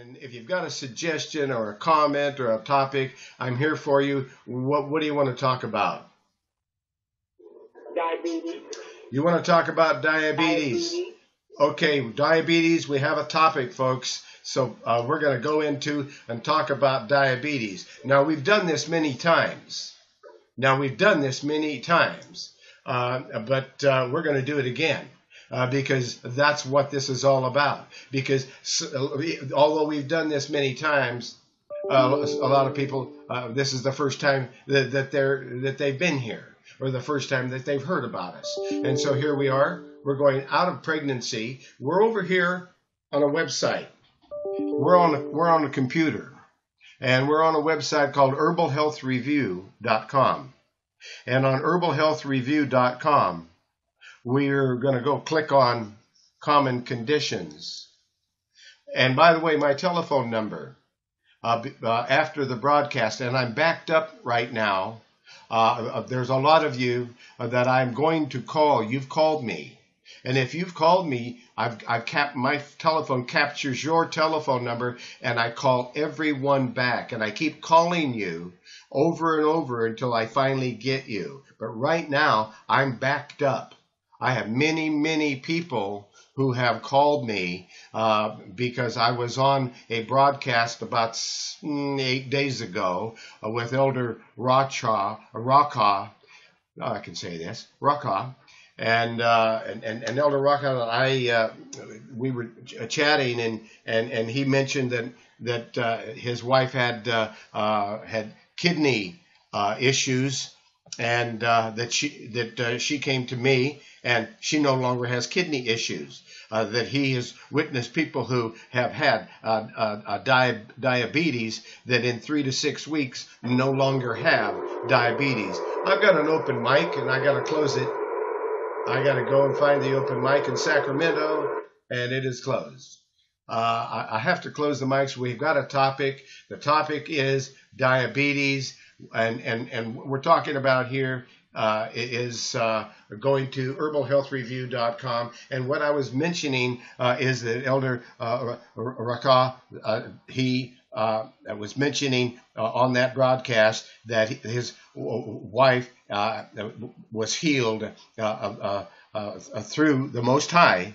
And if you've got a suggestion or a comment or a topic, I'm here for you. What do you want to talk about? Diabetes. You want to talk about diabetes? Okay, diabetes, we have a topic, folks. So we're going to go into and talk about diabetes. Now, we've done this many times. But we're going to do it again. Because that's what this is all about. Because although we've done this many times, a lot of people, this is the first time that they've been here, or the first time that they've heard about us. And so here we are. We're going out of pregnancy. We're over here on a website. We're on a computer, and we're on a website called herbalhealthreview.com. And on herbalhealthreview.com, we're going to go click on common conditions. And by the way, my telephone number after the broadcast, and I'm backed up right now. There's a lot of you that I'm going to call. You've called me. And if you've called me, my telephone captures your telephone number, and I call everyone back. And I keep calling you over and over until I finally get you. But right now, I'm backed up. I have many, many people who have called me because I was on a broadcast about 8 days ago with Elder Raka, I can say this, Raka, and Elder Raka and I, we were chatting, and he mentioned that his wife had kidney issues, and that she came to me, and she no longer has kidney issues. That he has witnessed people who have had diabetes that in 3 to 6 weeks no longer have diabetes. I've got an open mic, and I got to close it. I got to go and find the open mic in Sacramento, and it is closed. I have to close the mics. We've got a topic. The topic is diabetes. And we're talking about here is going to herbalhealthreview.com. And what I was mentioning is that Elder Raka, he was mentioning on that broadcast that his wife was healed through the Most High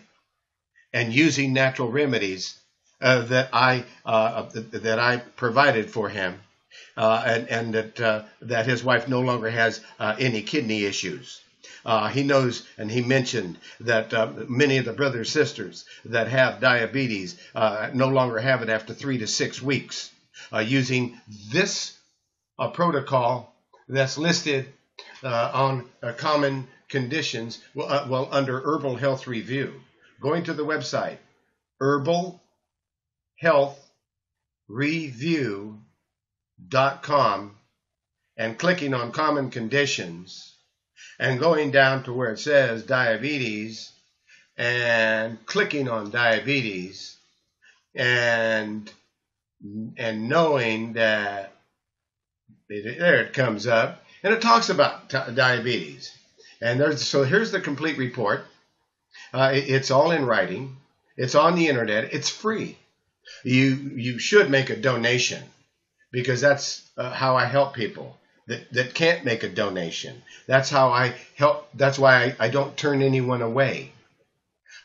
and using natural remedies that I provided for him. And that his wife no longer has any kidney issues. He knows, and he mentioned that many of the brothers and sisters that have diabetes no longer have it after 3 to 6 weeks, using this protocol that's listed on common conditions, under Herbal Health Review. Going to the website, herbalhealthreview.com, and clicking on common conditions, and going down to where it says diabetes, and clicking on diabetes, and knowing that there it comes up, and it talks about diabetes. And so here's the complete report. It's all in writing. It's on the internet. It's free. You should make a donation, because that's how I help people that can't make a donation. That's how I help. That's why I don't turn anyone away.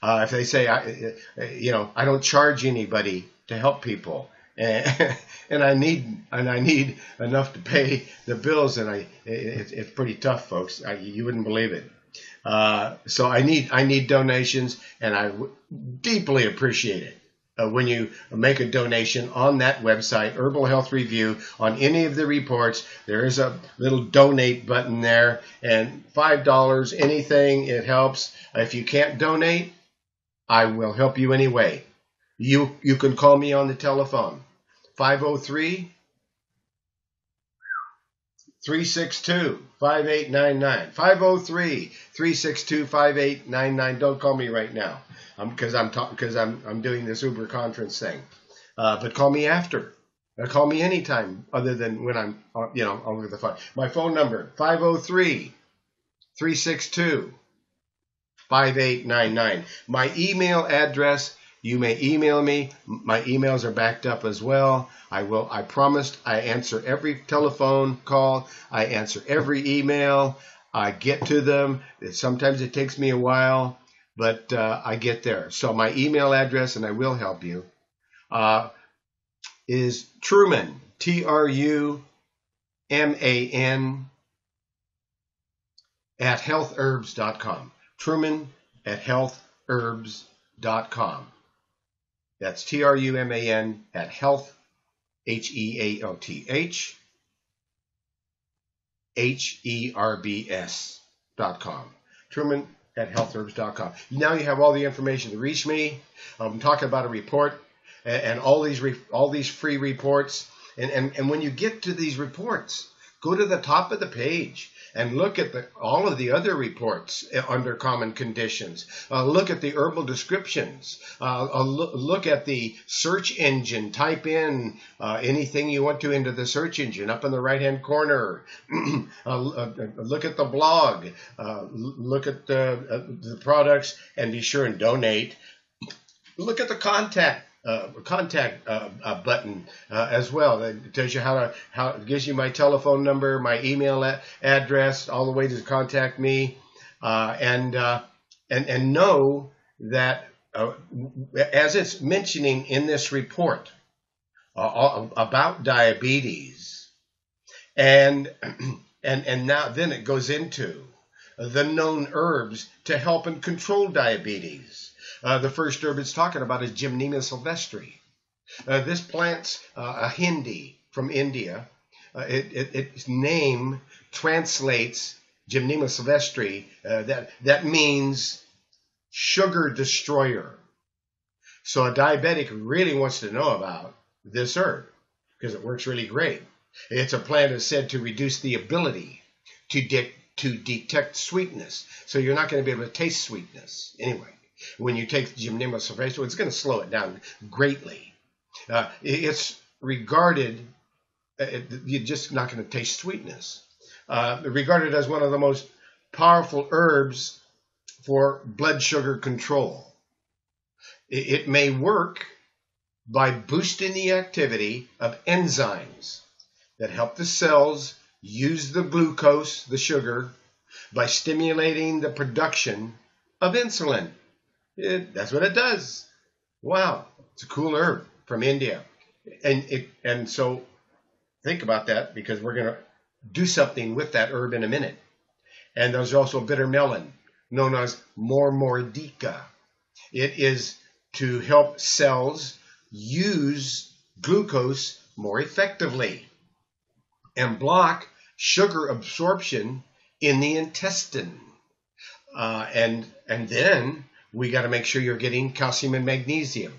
If they say, I don't charge anybody to help people, and I need enough to pay the bills, and it's pretty tough, folks. You wouldn't believe it. So I need donations, and I deeply appreciate it. When you make a donation on that website, Herbal Health Review, on any of the reports, there is a little donate button there, and $5, anything, it helps. If you can't donate, I will help you anyway. You can call me on the telephone, 503-362-5899, 503-362-5899. Don't call me right now. Because I'm doing this Uber conference thing, but call me after. Call me anytime other than when I'm over the phone. My phone number 503-362-5899. My email address, You may email me. My emails are backed up as well. I promised I answer every telephone call. I answer every email. I get to them. Sometimes it takes me a while, but I get there. So my email address, and I will help you, is Truman, Truman, at healthherbs.com. Truman at healthherbs.com. That's Truman at health, HEALTH, HERBS.com. Truman at healthherbs.com. Now you have all the information to reach me. I'm talking about a report and all these free reports. And when you get to these reports, go to the top of the page and look at all of the other reports under common conditions. Look at the herbal descriptions. Look at the search engine. Type in anything you want to into the search engine up in the right-hand corner. Look at the blog. Look at the products and be sure and donate. Look at the contact button as well. It tells you how it gives you my telephone number, my email address, all the way to contact me, and know that as it's mentioning in this report about diabetes, and now then it goes into the known herbs to help and control diabetes. The first herb it's talking about is Gymnema sylvestre. This plant's a Hindi from India. Its name translates Gymnema sylvestre. That means sugar destroyer. So a diabetic really wants to know about this herb because it works really great. It's a plant that's said to reduce the ability to detect sweetness. So you're not going to be able to taste sweetness anyway. When you take Gymnema sylvestre, it's going to slow it down greatly. It's regarded, you're just not going to taste sweetness. Regarded as one of the most powerful herbs for blood sugar control. It may work by boosting the activity of enzymes that help the cells use the glucose, the sugar, by stimulating the production of insulin. That's what it does. Wow, it's a cool herb from India. And so think about that because we're going to do something with that herb in a minute. And there's also bitter melon, known as mormordica. It is to help cells use glucose more effectively and block sugar absorption in the intestine. And then we got to make sure you're getting calcium and magnesium,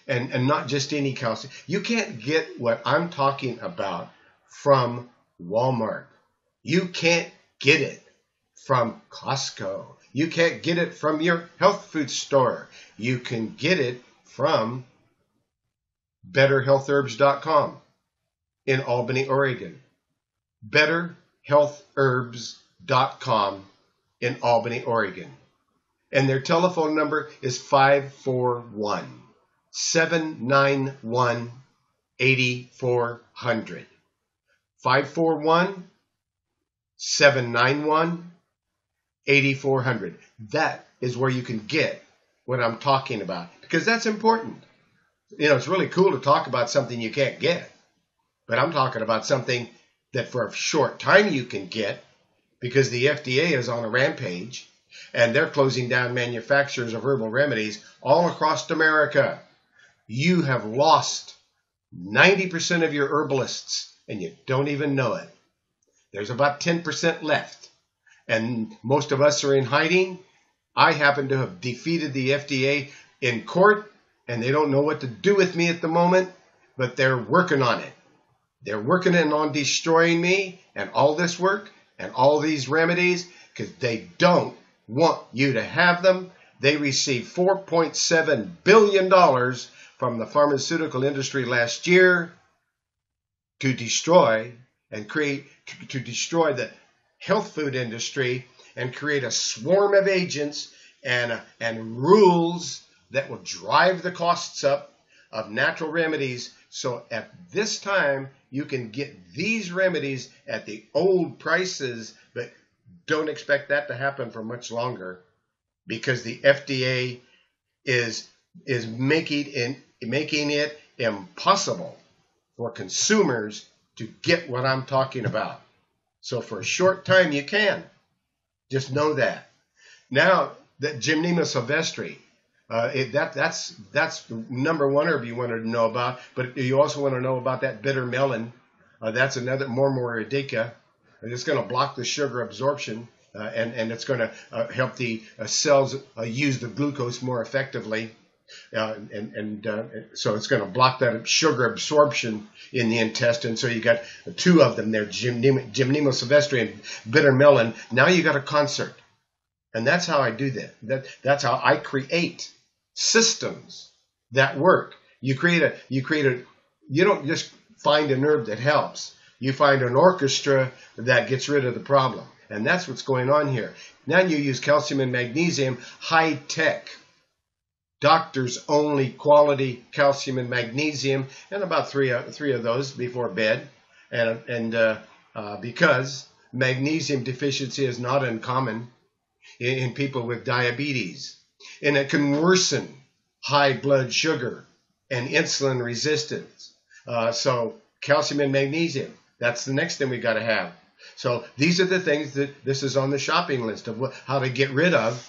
and not just any calcium. You can't get what I'm talking about from Walmart. You can't get it from Costco. You can't get it from your health food store. You can get it from betterhealthherbs.com in Albany, Oregon. betterhealthherbs.com in Albany, Oregon. And their telephone number is 541-791-8400. 541-791-8400. That is where you can get what I'm talking about, because that's important. You know, it's really cool to talk about something you can't get, but I'm talking about something that for a short time you can get, because the FDA is on a rampage and they're closing down manufacturers of herbal remedies all across America. You have lost 90% of your herbalists and you don't even know it. There's about 10% left, and most of us are in hiding. I happen to have defeated the FDA in court, and they don't know what to do with me at the moment, but they're working on it. They're working on destroying me and all this work and all these remedies because they don't want you to have them. They received $4.7 billion from the pharmaceutical industry last year to destroy and to destroy the health food industry and create a swarm of agents and rules that will drive the costs up of natural remedies. So at this time, you can get these remedies at the old prices, but don't expect that to happen for much longer, because the FDA is making it impossible for consumers to get what I'm talking about. So for a short time you can. Just know that. Now, that Gymnema sylvestre, that's the number one herb you wanted to know about, but you also want to know about that bitter melon. That's another Mormor indica. It's going to block the sugar absorption, and it's going to help the cells use the glucose more effectively. So it's going to block that sugar absorption in the intestine. So you got two of them there, Gymnema sylvestre and bitter melon. Now you got a concert. And that's how I do that. That's how I create systems that work. You don't just find a herb that helps. You find an orchestra that gets rid of the problem. And that's what's going on here. Now you use calcium and magnesium, high tech, doctors only quality calcium and magnesium, and about three of those before bed. And because magnesium deficiency is not uncommon in people with diabetes, and it can worsen high blood sugar and insulin resistance. So calcium and magnesium, that's the next thing we got to have. So these are the things that this is on the shopping list of how to get rid of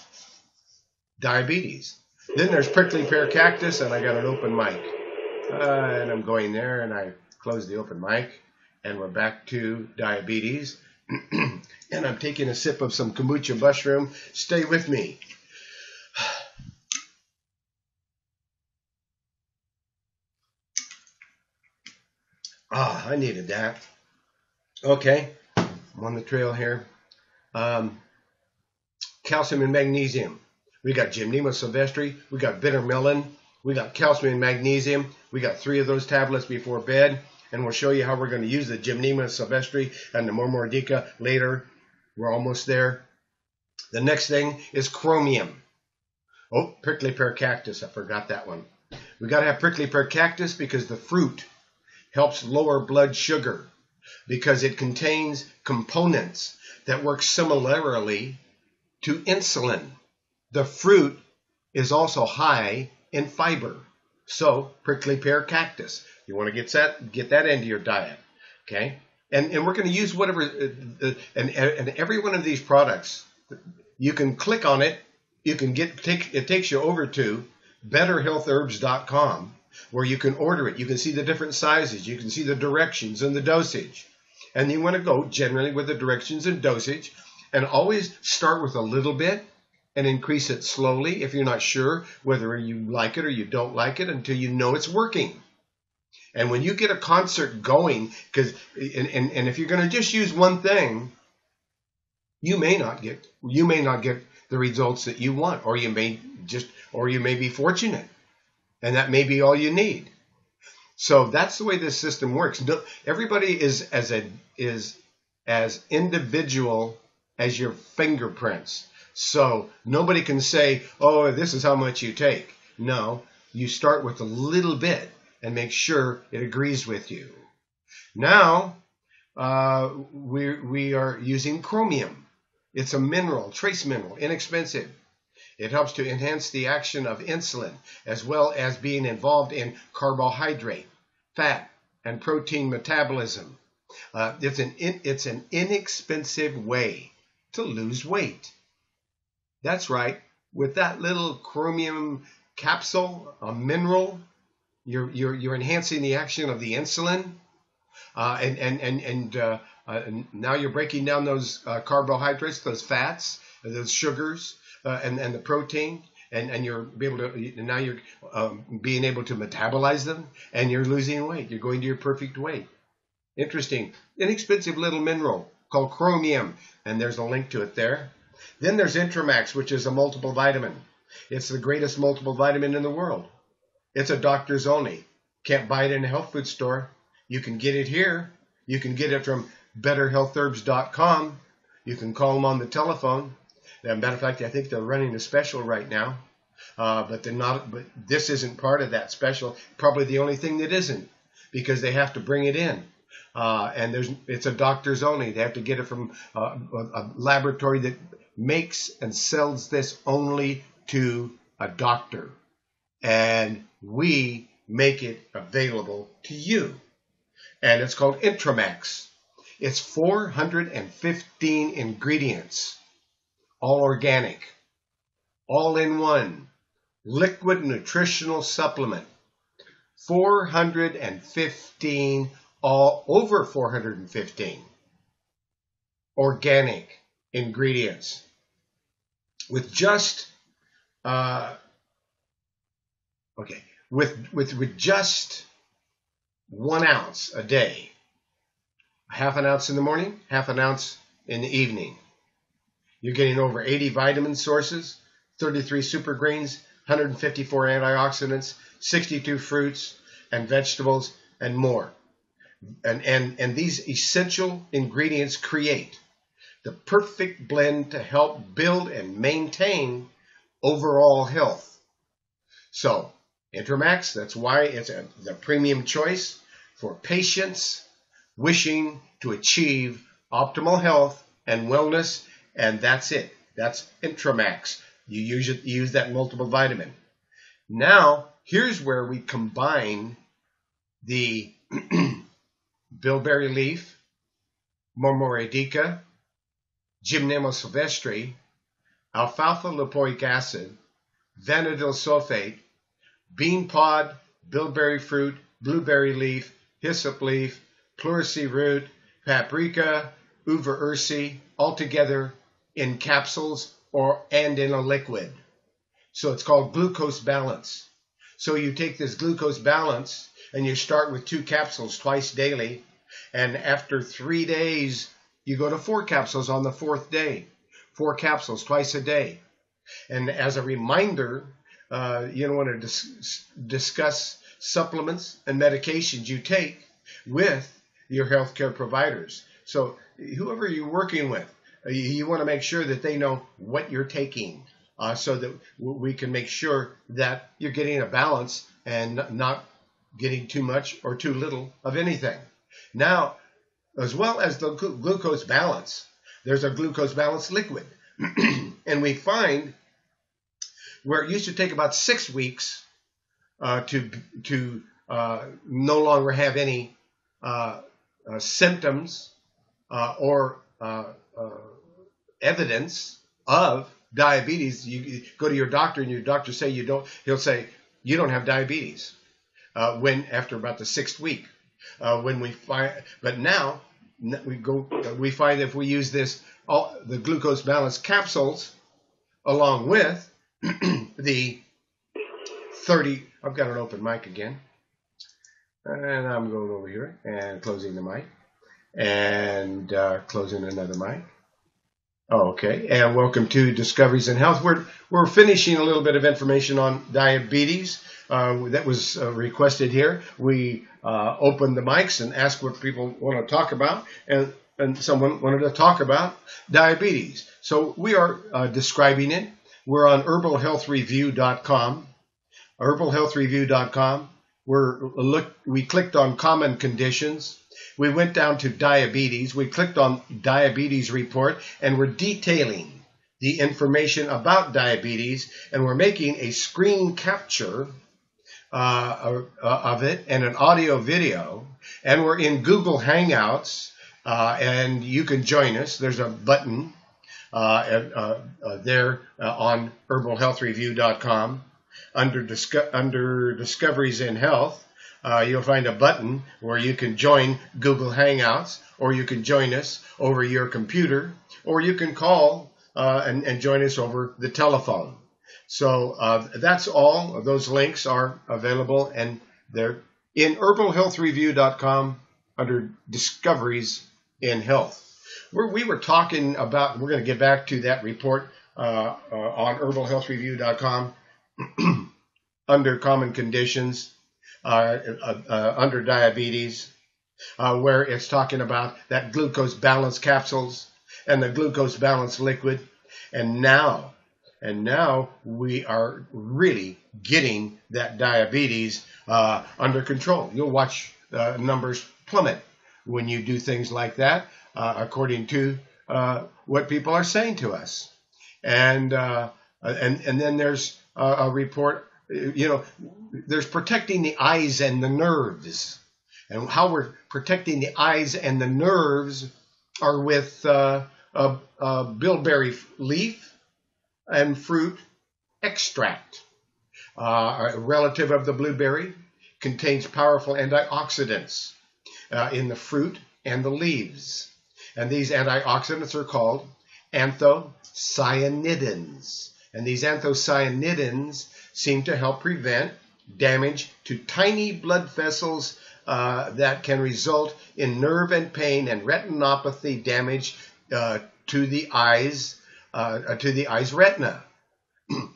diabetes. Then there's prickly pear cactus, and I got an open mic. And I'm going there, and I close the open mic, and we're back to diabetes. And I'm taking a sip of some kombucha mushroom. Stay with me. I needed that. Okay, I'm on the trail here. Calcium and magnesium. We got Gymnema sylvestre. We got bitter melon. We got calcium and magnesium. We got 3 of those tablets before bed. And we'll show you how we're going to use the Gymnema sylvestre and the Mormor indica later. We're almost there. The next thing is chromium. Oh, prickly pear cactus. I forgot that one. We got to have prickly pear cactus because the fruit helps lower blood sugar, because it contains components that work similarly to insulin. The fruit is also high in fiber. So prickly pear cactus, you want to get that into your diet, okay? And we're going to use whatever, and every one of these products, you can click on it. You can it takes you over to betterhealthherbs.com, where you can order it. You can see the different sizes. You can see the directions and the dosage. And you want to go generally with the directions and dosage, and always start with a little bit and increase it slowly if you're not sure whether you like it or you don't like it until you know it's working. And when you get a concert going, and if you're going to just use one thing, you may not get the results that you want, or you may be fortunate, and that may be all you need. So that's the way this system works. Everybody is as individual as your fingerprints. So nobody can say, oh, this is how much you take. No, you start with a little bit and make sure it agrees with you. Now, we are using chromium. It's a mineral, trace mineral, inexpensive. It helps to enhance the action of insulin, as well as being involved in carbohydrate, fat, and protein metabolism. It's an inexpensive way to lose weight. That's right. With that little chromium capsule, a mineral, you're enhancing the action of the insulin, and now you're breaking down those carbohydrates, those fats, those sugars, and the protein, and you're being able to metabolize them, and you're losing weight. You're going to your perfect weight. Interesting, inexpensive little mineral called chromium, and there's a link to it there. Then there's Intramax, which is a multiple vitamin. It's the greatest multiple vitamin in the world. It's a doctor's only. Can't buy it in a health food store. You can get it here. You can get it from betterhealthherbs.com. You can call them on the telephone. As a matter of fact, I think they're running a special right now. But they're not. But this isn't part of that special. Probably the only thing that isn't, because they have to bring it in, and it's a doctor's only. They have to get it from a laboratory that makes and sells this only to a doctor, and we make it available to you. And it's called Intramax. It's 415 ingredients, all organic, all in one, liquid nutritional supplement. 415, all over 415 organic ingredients with just with just 1 ounce a day, half an ounce in the morning, half an ounce in the evening. You're getting over 80 vitamin sources, 33 super greens, 154 antioxidants, 62 fruits and vegetables, and more. And these essential ingredients create the perfect blend to help build and maintain overall health. So, Intramax, that's why it's the premium choice for patients wishing to achieve optimal health and wellness, and that's it. That's Intramax. You use that multiple vitamin. Now, here's where we combine the bilberry leaf, mormoradica, gymnema sylvestre, alfalfa lipoic acid, vanadyl sulfate, bean pod, bilberry fruit, blueberry leaf, hyssop leaf, pleurisy root, paprika, uva ursi, all together in capsules and in a liquid. So it's called glucose balance. So you take this glucose balance and you start with 2 capsules twice daily, and after 3 days you go to 4 capsules on the 4th day. 4 capsules twice a day. And as a reminder, you don't want to discuss supplements and medications you take with your healthcare providers. So whoever you're working with, you want to make sure that they know what you're taking, so that we can make sure that you're getting a balance and not getting too much or too little of anything. Now, as well as the glucose balance, there's a glucose balance liquid. And we find where it used to take about 6 weeks to no longer have any symptoms or evidence of diabetes. You go to your doctor and your doctor say you don't. He'll say you don't have diabetes when after about the 6th week. When we find, but now we find if we use the glucose balance capsules along with the 30. I've got an open mic again, and I'm going over here and closing the mic and closing another mic. Okay, and welcome to Discoveries in Health. We're finishing a little bit of information on diabetes that was requested here. We opened the mics and asked what people want to talk about, and someone wanted to talk about diabetes. So we are describing it. We're on herbalhealthreview.com. herbalhealthreview.com. We clicked on common conditions. We went down to diabetes. We clicked on diabetes report, and we're detailing the information about diabetes, and we're making a screen capture of it and an audio video, and we're in Google Hangouts, and you can join us. There's a button there on herbalhealthreview.com under Discoveries in Health. You'll find a button where you can join Google Hangouts, or you can join us over your computer, or you can call and join us over the telephone. So that's all. Those links are available, and they're in herbalhealthreview.com under Discoveries in Health. We were talking about, we're going to get back to that report on herbalhealthreview.com under common conditions, under diabetes, where it's talking about that glucose balance capsules and the glucose balance liquid. And now, And now we are really getting that diabetes under control. You'll watch numbers plummet when you do things like that, according to what people are saying to us. And then there's a report, there's protecting the eyes and the nerves. And how we're protecting the eyes and the nerves are with bilberry leaf and fruit extract. A relative of the blueberry, contains powerful antioxidants in the fruit and the leaves. And these antioxidants are called anthocyanidins. And these anthocyanidins seem to help prevent damage to tiny blood vessels that can result in nerve and pain and retinopathy damage to the eyes retina.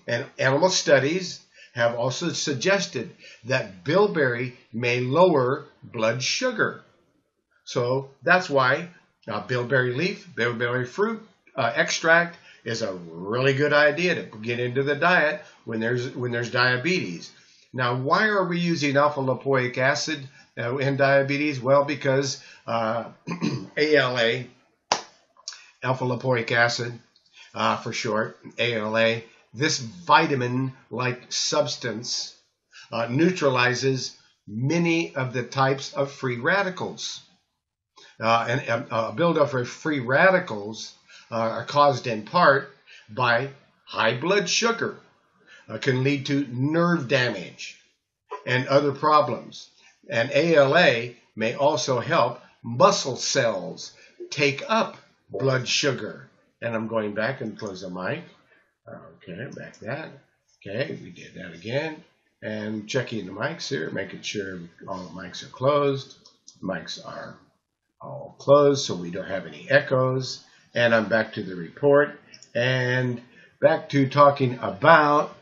And animal studies have also suggested that bilberry may lower blood sugar. So that's why bilberry leaf, bilberry fruit extract is a really good idea to get into the diet when there's diabetes. Now, why are we using alpha-lipoic acid in diabetes? Well, because ALA, alpha-lipoic acid for short, ALA, this vitamin-like substance neutralizes many of the types of free radicals. And a buildup of free radicals are caused in part by high blood sugar, can lead to nerve damage and other problems. And ALA may also help muscle cells take up blood sugar. And I'm going back and close the mic. Okay, back that. Okay, we did that again. And checking the mics here, making sure all the mics are closed. Mics are all closed so we don't have any echoes. And I'm back to the report and back to talking about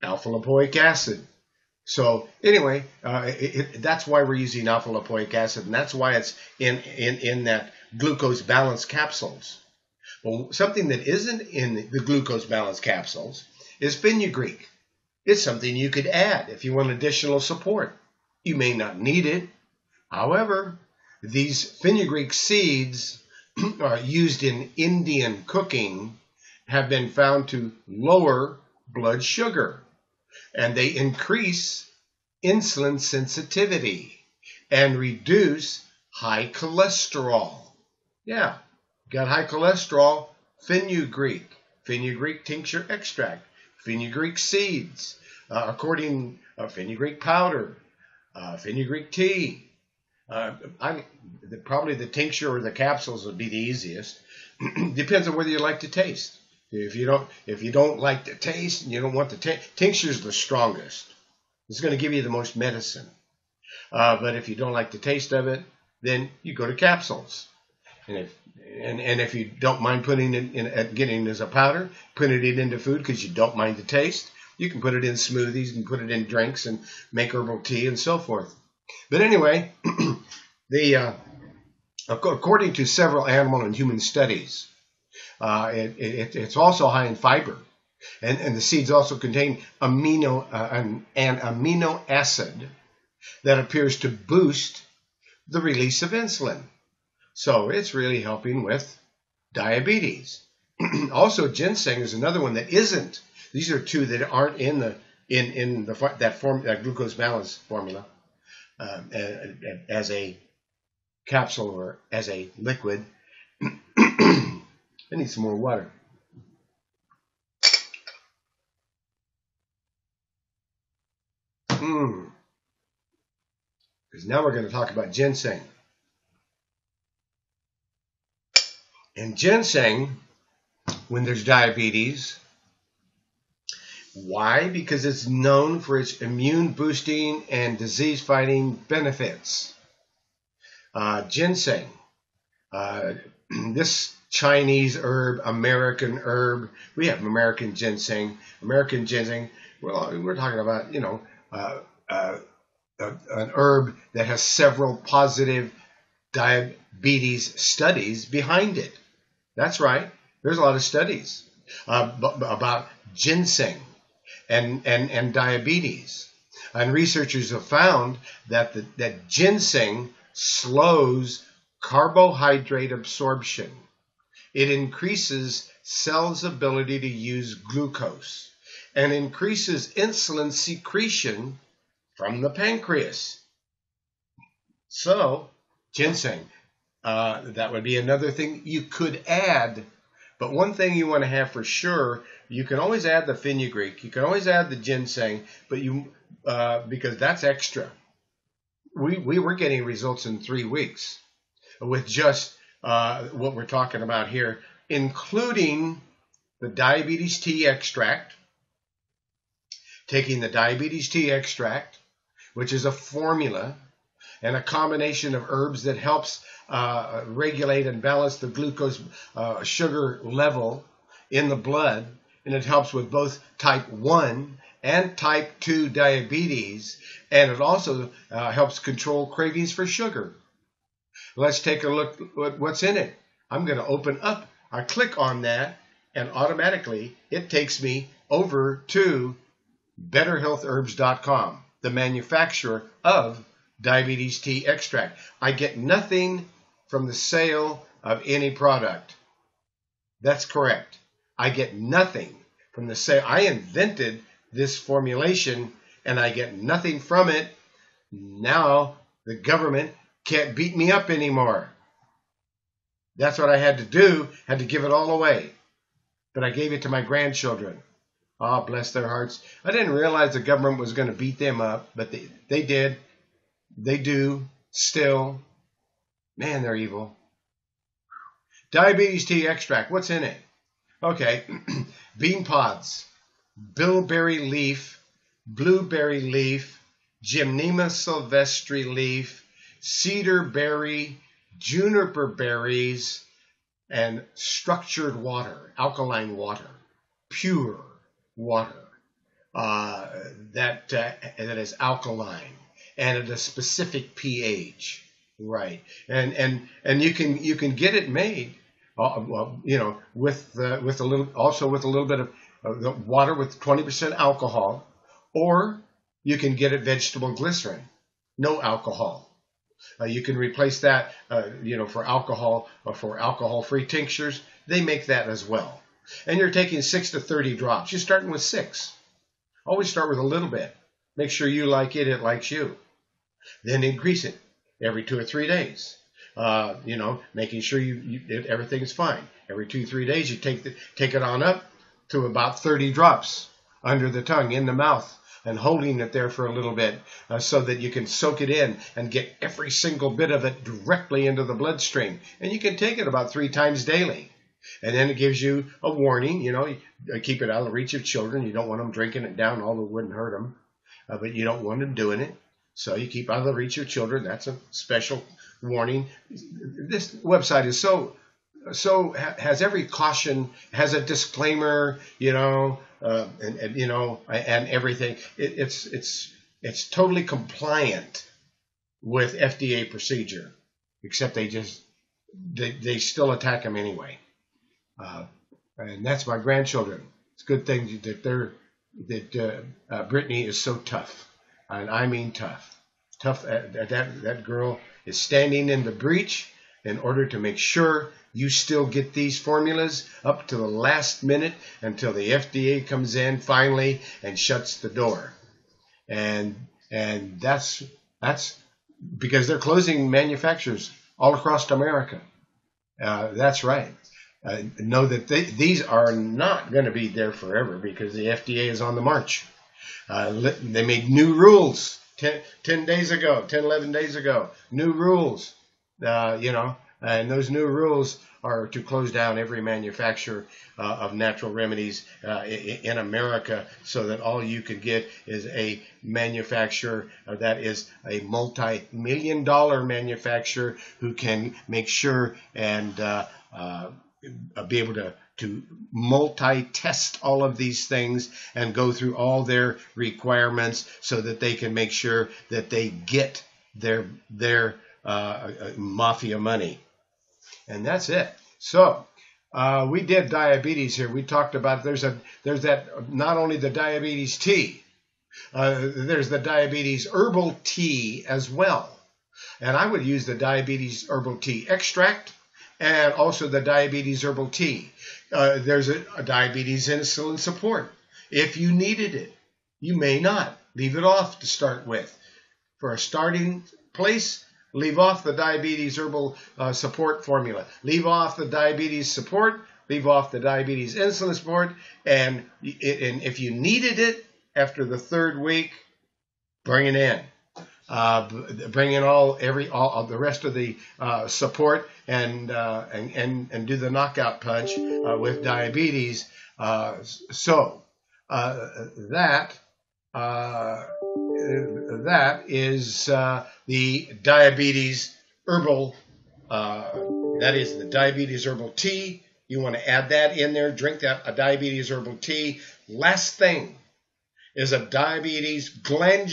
alpha-lipoic acid. So anyway, that's why we're using alpha-lipoic acid, and that's why it's in that glucose balance capsules. Well, something that isn't in the glucose balance capsules is fenugreek. It's something you could add if you want additional support. You may not need it. However, these fenugreek seeds used in Indian cooking have been found to lower blood sugar, and they increase insulin sensitivity and reduce high cholesterol. Yeah, got high cholesterol, fenugreek tincture extract, fenugreek seeds, fenugreek powder, fenugreek tea. Probably the tincture or the capsules would be the easiest. Depends on whether you like to taste. If you don't like the taste and you don't want the taste, tincture is the strongest. It's going to give you the most medicine. But if you don't like the taste of it, then you go to capsules. And if you don't mind putting it in, getting it as a powder, putting it into food because you don't mind the taste, you can put it in smoothies and put it in drinks and make herbal tea and so forth. But anyway, according to several animal and human studies, it's also high in fiber, and the seeds also contain an amino acid that appears to boost the release of insulin. So it's really helping with diabetes. Also, ginseng is another one that isn't. These are two that aren't in that glucose balance formula as a capsule or as a liquid. I need some more water. Because now we're going to talk about ginseng. And ginseng, when there's diabetes, why? Because it's known for its immune boosting and disease fighting benefits. Ginseng, this Chinese herb, American herb. We have American ginseng. American ginseng. Well, we're talking about, an herb that has several positive diabetes studies behind it. That's right. There's a lot of studies about ginseng and diabetes. And researchers have found that ginseng slows carbohydrate absorption. It increases cells' ability to use glucose and increases insulin secretion from the pancreas. So, ginseng, that would be another thing you could add. But one thing you want to have for sure, you can always add the fenugreek, you can always add the ginseng, but because that's extra. We were getting results in 3 weeks with just what we're talking about here, including the diabetes tea extract, taking the diabetes tea extract, which is a formula and a combination of herbs that helps regulate and balance the glucose sugar level in the blood, and it helps with both type 1 and type 2 diabetes, and it also helps control cravings for sugar. Let's take a look at what's in it. I'm going to open up, I click on that, and automatically it takes me over to betterhealthherbs.com, the manufacturer of diabetes tea extract. I get nothing from the sale of any product. That's correct. I get nothing from the sale. I invented this formulation and I get nothing from it. Now the government can't beat me up anymore. That's what I had to do, had to give it all away. But I gave it to my grandchildren. Ah, bless their hearts. I didn't realize the government was going to beat them up, but they did. They do still. Man, they're evil. Diabetes tea extract. What's in it? Okay. Bean pods, bilberry leaf, blueberry leaf, Gymnema sylvestre leaf, cedar berry, juniper berries, and structured water, alkaline water, pure water that is alkaline and at a specific pH, right? And you can get it made, with a little bit of water with 20% alcohol, or you can get it vegetable glycerin, no alcohol. You can replace that, for alcohol or for alcohol-free tinctures. They make that as well. And you're taking 6 to 30 drops. You're starting with 6. Always start with a little bit. Make sure you like it, it likes you. Then increase it every 2 or 3 days. Making sure everything's fine. Every 2-3 days, you take it on up to about 30 drops under the tongue, in the mouth, and holding it there for a little bit so that you can soak it in and get every single bit of it directly into the bloodstream. And you can take it about 3 times daily. And then it gives you a warning, keep it out of the reach of children. You don't want them drinking it down, although it wouldn't hurt them. But you don't want them doing it. So you keep out of the reach of children. That's a special warning. This website is so has every caution, has a disclaimer, and everything. It's totally compliant with FDA procedure, except they still attack them anyway. And that's my grandchildren. It's a good thing that Brittany is so tough, and I mean tough. Tough. That girl is standing in the breach in order to make sure you still get these formulas up to the last minute until the FDA comes in finally and shuts the door. And that's because they're closing manufacturers all across America. That's right. Know that these are not going to be there forever because the FDA is on the march. They made new rules 10 days ago, 11 days ago, new rules, and those new rules are to close down every manufacturer of natural remedies in America, so that all you can get is a manufacturer that is a multi-million-dollar manufacturer who can make sure and be able to multi-test all of these things and go through all their requirements so that they can make sure that they get their mafia money. And that's it. So We did diabetes here. We talked about there's that not only the diabetes tea, there's the diabetes herbal tea as well. And I would use the diabetes herbal tea extract and also the diabetes herbal tea. There's a diabetes insulin support. If you needed it, you may not. Leave it off to start with. For a starting place, leave off the diabetes herbal support formula. Leave off the diabetes support. Leave off the diabetes insulin support. And if you needed it after the third week, bring it in. Bring in all the rest of the support and do the knockout punch with diabetes. That is the diabetes herbal. That is the diabetes herbal tea. You want to add that in there. Drink a diabetes herbal tea. Last thing is a diabetes gland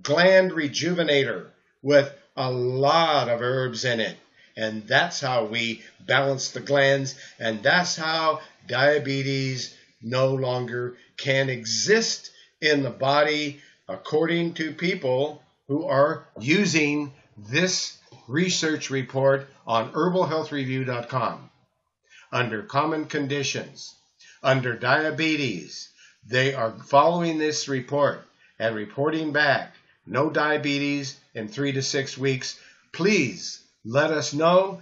rejuvenator with a lot of herbs in it. And that's how we balance the glands. And that's how diabetes no longer can exist in the body, according to people who are using this research report on herbalhealthreview.com. Under common conditions, under diabetes, they are following this report and reporting back no diabetes in 3 to 6 weeks. Please let us know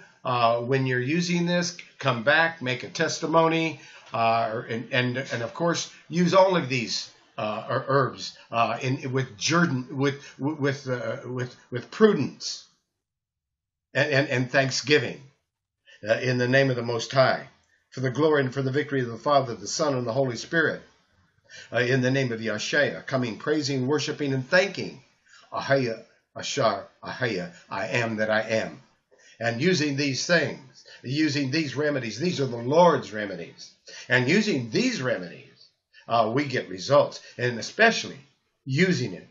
when you're using this. Come back, make a testimony, and of course use all of these herbs with prudence and thanksgiving in the name of the Most High, for the glory and for the victory of the Father, the Son, and the Holy Spirit. In the name of Yahshua, coming, praising, worshiping, and thanking. Ahaya, Ashar, Ahaya, I am that I am. And using these things, using these remedies, these are the Lord's remedies. And using these remedies, we get results. And especially using it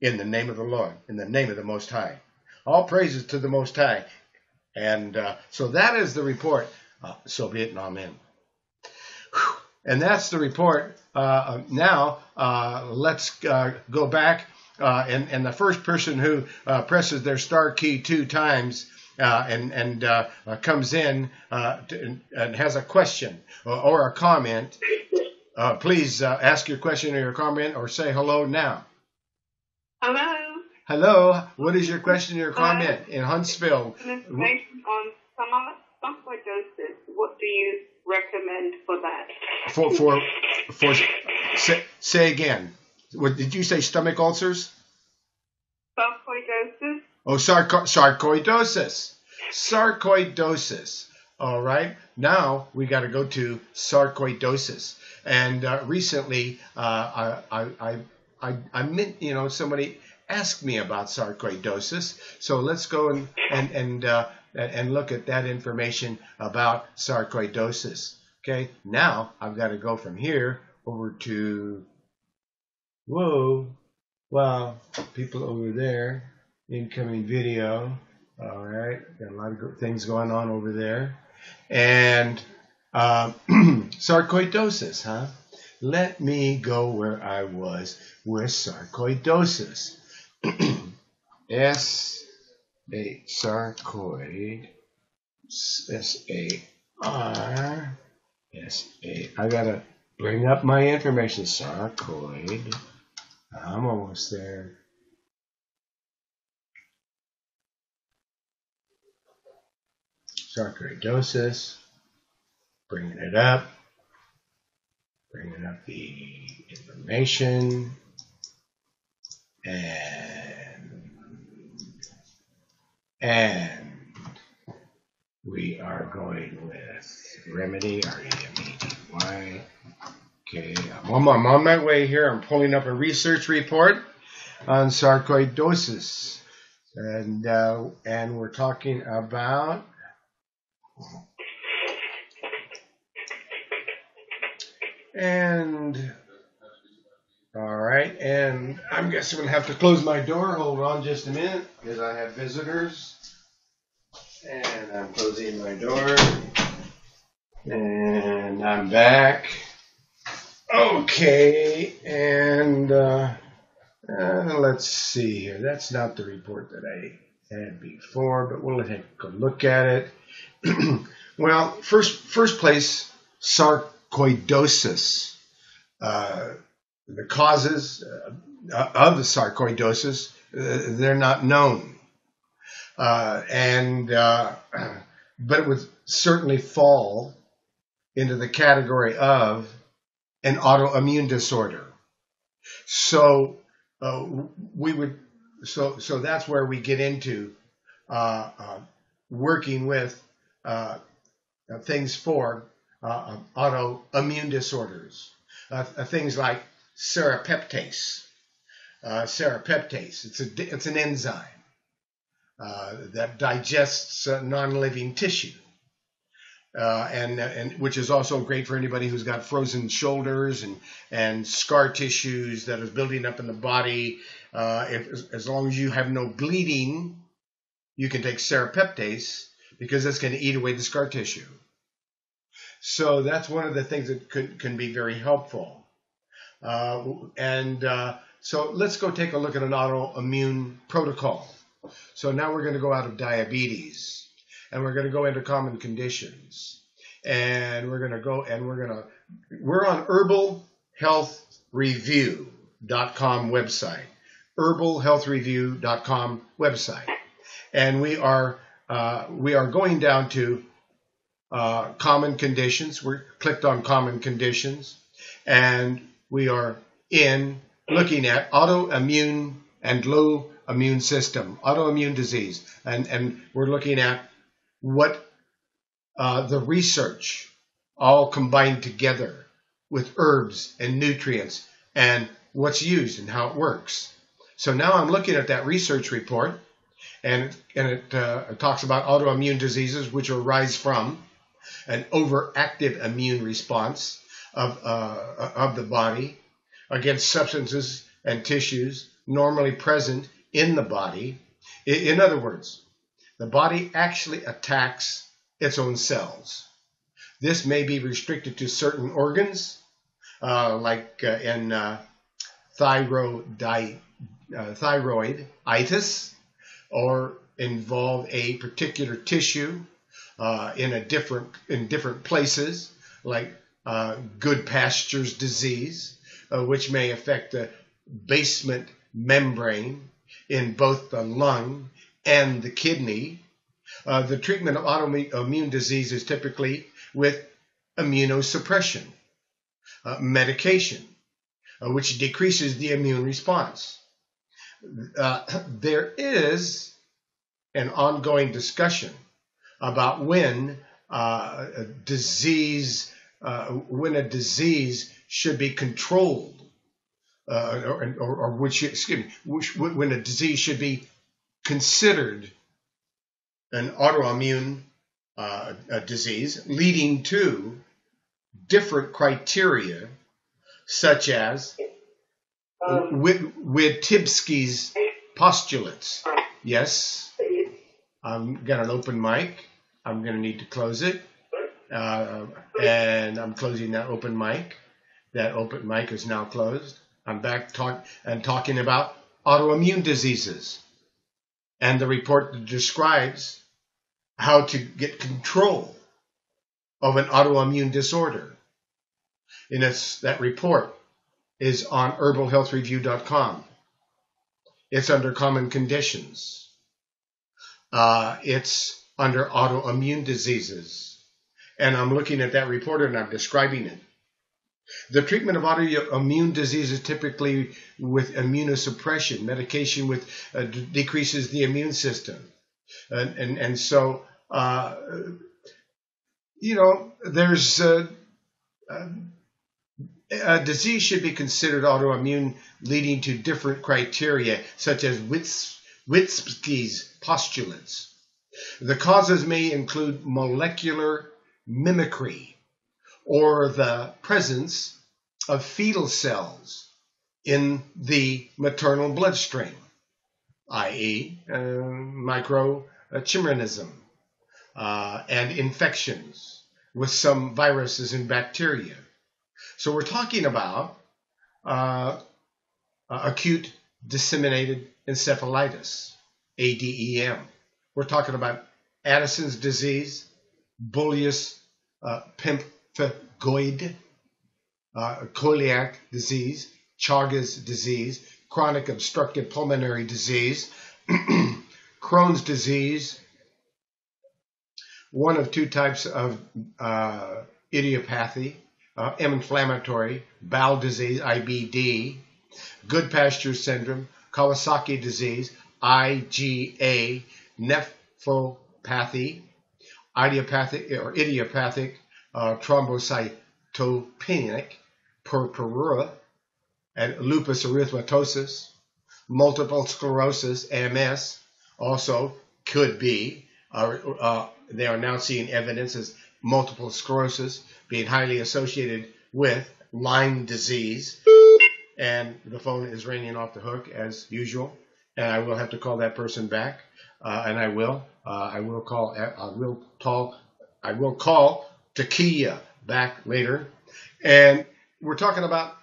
in the name of the Lord, in the name of the Most High. All praises to the Most High. And so that is the report. So be it, and amen. Whew. And that's the report. Now, let's go back. And the first person who presses their star key 2 times and comes in and has a question or a comment, please ask your question or your comment or say hello now. Hello. Hello. What is your question or your comment in Huntsville? Information on sarcoidosis. What do you recommend for that? Say again. What did you say? Stomach ulcers? Sarcoidosis. Oh, sarcoidosis. Sarcoidosis. All right. Now we got to go to sarcoidosis. And recently, I meant, somebody asked me about sarcoidosis. So let's go and look at that information about sarcoidosis. Okay. Now I've got to go from here over to. Whoa. Wow. People over there. Incoming video. All right. Got a lot of things going on over there. And sarcoidosis, huh? Let me go where I was with sarcoidosis. Sarcoid. S-A-R-S-A. I got to bring up my information. Sarcoid. I'm almost there. Sarcoidosis. Bringing it up. Bringing up the information. And we are going with remedy, R-E-M-E-D-Y. Okay, I'm on my way here. I'm pulling up a research report on sarcoidosis. And we're talking about all right, and I'm guessing I'm going to have to close my door. Hold on just a minute, because I have visitors. And I'm closing my door. And I'm back. Okay, and let's see here. That's not the report that I had before, but we'll take a look at it. Well, first place, sarcoidosis. The causes of the sarcoidosis, they're not known. But it would certainly fall into the category of an autoimmune disorder. So so that's where we get into working with things for autoimmune disorders. Things like serrapeptase. It's an enzyme that digests non-living tissue. And which is also great for anybody who's got frozen shoulders and scar tissues that is building up in the body. As long as you have no bleeding, you can take serrapeptase because it's going to eat away the scar tissue. So that's one of the things that can be very helpful. So let's go take a look at an autoimmune protocol. So now we're going to go out of diabetes. And we're going to go into common conditions. And we're on herbalhealthreview.com website. herbalhealthreview.com website. And we are going down to common conditions. We're clicked on common conditions. And we are looking at autoimmune and low immune system, autoimmune disease. And we're looking at what the research all combined together with herbs and nutrients and what's used and how it works. So now I'm looking at that research report, and it talks about autoimmune diseases which arise from an overactive immune response of the body against substances and tissues normally present in the body. In other words, the body actually attacks its own cells. This may be restricted to certain organs, like in thyroiditis, or involve a particular tissue in different places, like Goodpasture's disease, which may affect the basement membrane in both the lung and the kidney. The treatment of autoimmune disease is typically with immunosuppression, medication, which decreases the immune response. There is an ongoing discussion about when a disease should be controlled, when a disease should be considered an autoimmune disease, leading to different criteria, such as Witebsky's postulates. Yes, I've got an open mic. I'm going to need to close it. And I'm closing that open mic. That open mic is now closed. I'm back talking about autoimmune diseases and the report that describes how to get control of an autoimmune disorder. And that report is on herbalhealthreview.com. It's under common conditions. It's under autoimmune diseases. And I'm looking at that report and I'm describing it. The treatment of autoimmune diseases typically with immunosuppression, medication with decreases the immune system. And so, there's a disease should be considered autoimmune leading to different criteria, such as Witebsky's postulates. The causes may include molecular mimicry or the presence of fetal cells in the maternal bloodstream, i.e. microchimerism, and infections, with some viruses and bacteria. So we're talking about acute disseminated encephalitis, ADEM. We're talking about Addison's disease, bullous pemphigoid, celiac disease, Chagas disease, chronic obstructive pulmonary disease, Crohn's disease, one of two types of idiopathy, inflammatory bowel disease, IBD, Goodpasture syndrome, Kawasaki disease, IgA, nephropathy, idiopathic thrombocytopenic purpura, and lupus erythematosus, multiple sclerosis, MS, also could be. They are now seeing evidence as multiple sclerosis being highly associated with Lyme disease. And the phone is ringing off the hook as usual, and I will have to call that person back, and I will call Takia back later, and we're talking about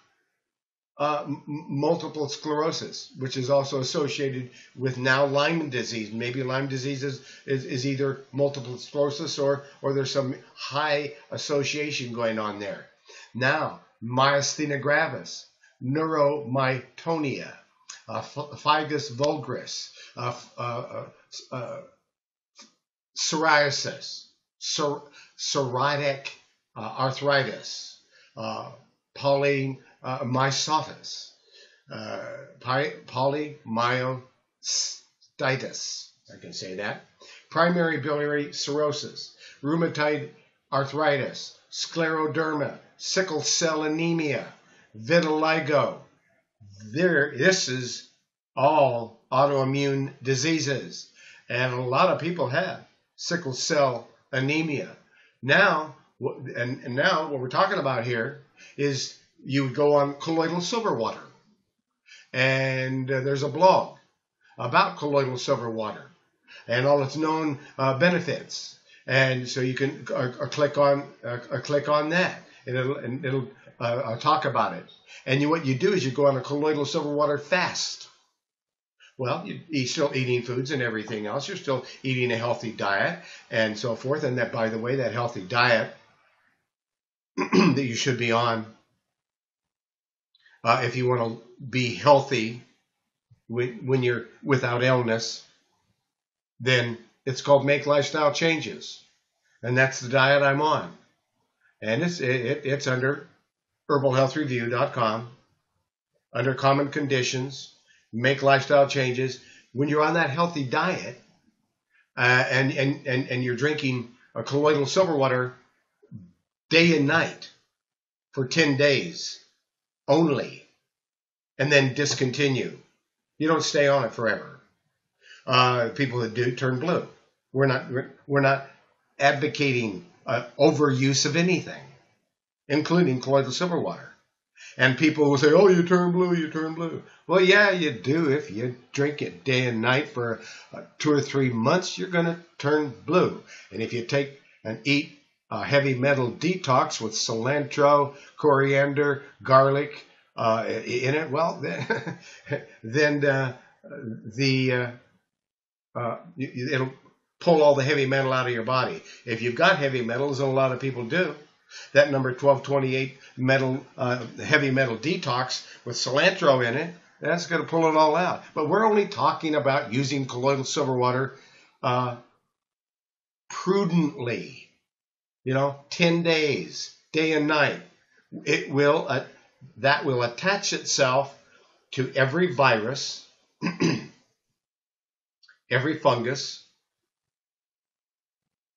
multiple sclerosis, which is also associated with now Lyme disease. Maybe Lyme disease is either multiple sclerosis or there's some high association going on there. Now, myasthenia gravis, neuromytonia, Figus vulgaris, psoriasis, psoriatic arthritis, polymyositis, polymyositis, I can say that, primary biliary cirrhosis, rheumatoid arthritis, scleroderma, sickle cell anemia, vitiligo. This is all autoimmune diseases, and a lot of people have sickle cell anemia. Now, now what we're talking about here is you would go on colloidal silver water, and there's a blog about colloidal silver water and all its known benefits, and so you can click on that, and it'll talk about it. And what you do is you go on a colloidal silver water fast. Well, you're still eating foods and everything else. You're still eating a healthy diet and so forth. And that, by the way, that healthy diet that you should be on, if you want to be healthy when you're without illness, then it's called Make Lifestyle Changes. And that's the diet I'm on. And it's under herbalhealthreview.com, under Common Conditions, Make Lifestyle Changes. When you're on that healthy diet and you're drinking a colloidal silver water day and night for 10 days only, and then discontinue. You don't stay on it forever. People that do turn blue. We're not advocating overuse of anything, including colloidal silver water. And people will say, "Oh, you turn blue, you turn blue." Well, yeah, you do. If you drink it day and night for 2 or 3 months, you're going to turn blue. And if you take and eat a heavy metal detox with cilantro, coriander, garlic in it, well, then it'll pull all the heavy metal out of your body. If you've got heavy metals, and a lot of people do, that number 1228 heavy metal detox with cilantro in it, that's going to pull it all out. But we're only talking about using colloidal silver water prudently. 10 days, day and night. That will attach itself to every virus, every fungus,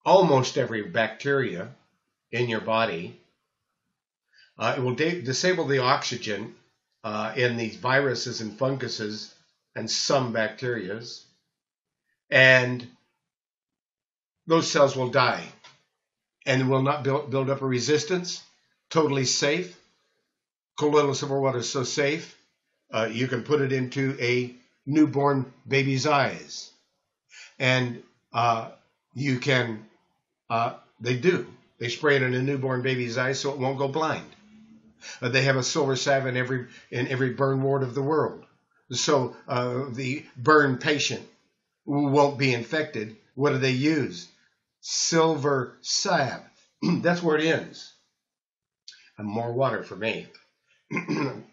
almost every bacteria in your body. It will disable the oxygen in these viruses and funguses and some bacterias, and those cells will die and will not build up a resistance. Totally safe. Colloidal silver water is so safe, you can put it into a newborn baby's eyes, and you can. They do. They spray it in a newborn baby's eyes so it won't go blind. They have a silver salve in every burn ward of the world, so the burn patient won't be infected. What do they use? Silver salve. That's where it ends. And more water for me. mm.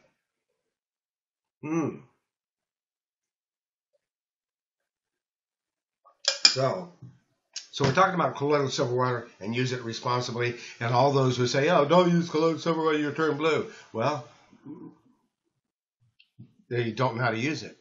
So we're talking about colloidal silver water and use it responsibly. And all those who say, "Oh, don't use colloidal silver water, you'll turn blue." Well, they don't know how to use it.